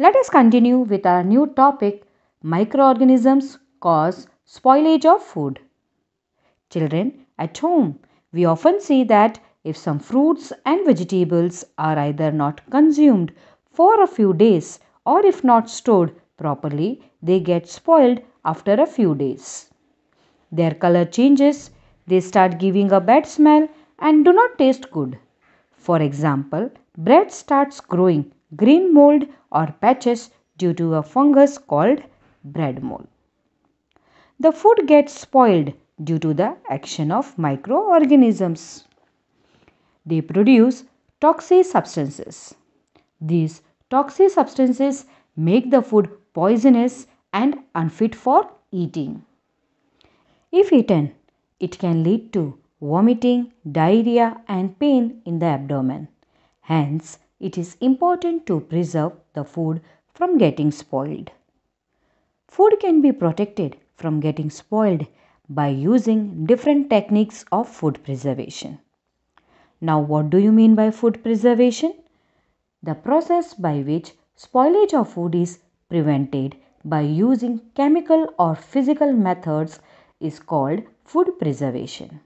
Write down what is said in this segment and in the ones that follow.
Let us continue with our new topic, microorganisms cause spoilage of food. Children, at home, we often see that if some fruits and vegetables are either not consumed for a few days or if not stored properly, they get spoiled after a few days. Their color changes, they start giving a bad smell and do not taste good. For example, bread starts growing green mold or patches due to a fungus called bread mold. The food gets spoiled due to the action of microorganisms. They produce toxic substances. These toxic substances make the food poisonous and unfit for eating. If eaten, it can lead to vomiting, diarrhea, and pain in the abdomen. Hence, it is important to preserve the food from getting spoiled. Food can be protected from getting spoiled by using different techniques of food preservation. Now, what do you mean by food preservation? The process by which spoilage of food is prevented by using chemical or physical methods is called food preservation.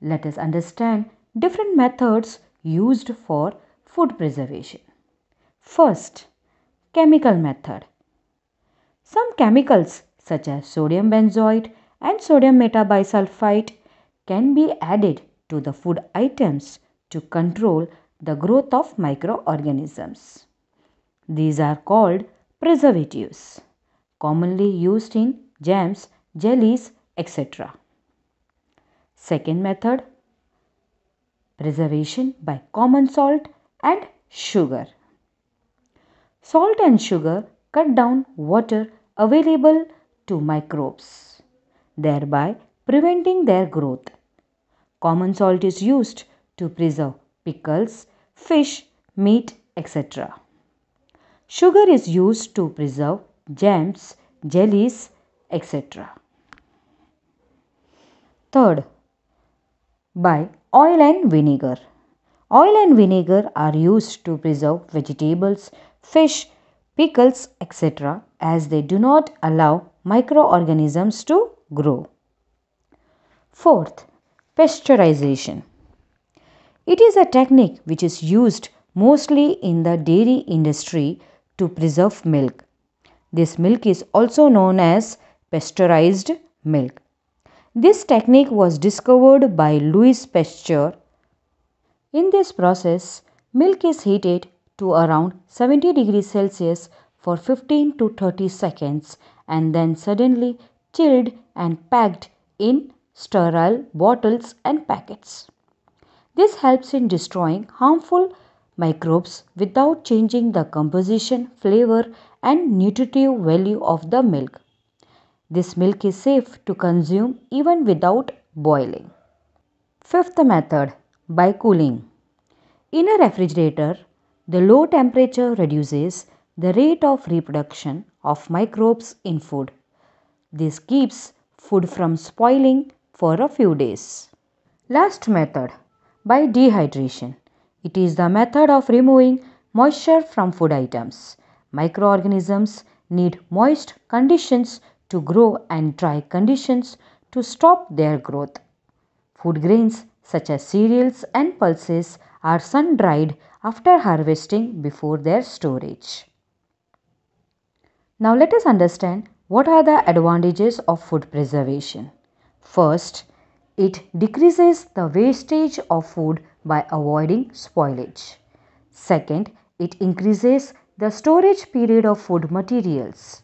Let us understand different methods used for food preservation. First, chemical method. Some chemicals such as sodium benzoate and sodium metabisulfite can be added to the food items to control the growth of microorganisms. These are called preservatives, commonly used in jams, jellies, etc. Second method, preservation by common salt and sugar. Salt and sugar cut down water available to microbes, thereby preventing their growth. Common salt is used to preserve pickles, fish, meat, etc. Sugar is used to preserve jams, jellies, etc. Third, by oil and vinegar. Oil and vinegar are used to preserve vegetables, fish, pickles, etc. as they do not allow microorganisms to grow. Fourth, pasteurization. It is a technique which is used mostly in the dairy industry to preserve milk. This milk is also known as pasteurized milk. This technique was discovered by Louis Pasteur. In this process, milk is heated to around 70 degrees Celsius for 15 to 30 seconds and then suddenly chilled and packed in sterile bottles and packets. This helps in destroying harmful microbes without changing the composition, flavor, and nutritive value of the milk. This milk is safe to consume even without boiling. Fifth method, by cooling. In a refrigerator, the low temperature reduces the rate of reproduction of microbes in food. This keeps food from spoiling for a few days. Last method, by dehydration. It is the method of removing moisture from food items. Microorganisms need moist conditions to grow and dry conditions to stop their growth. Food grains such as cereals and pulses are sun dried after harvesting before their storage. Now let us understand what are the advantages of food preservation. First, it decreases the wastage of food by avoiding spoilage. Second, it increases the storage period of food materials.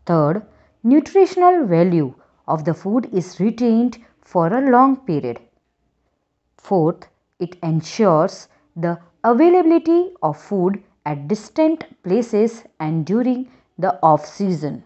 Third, nutritional value of the food is retained for a long period. Fourth, it ensures the availability of food at distant places and during the off season.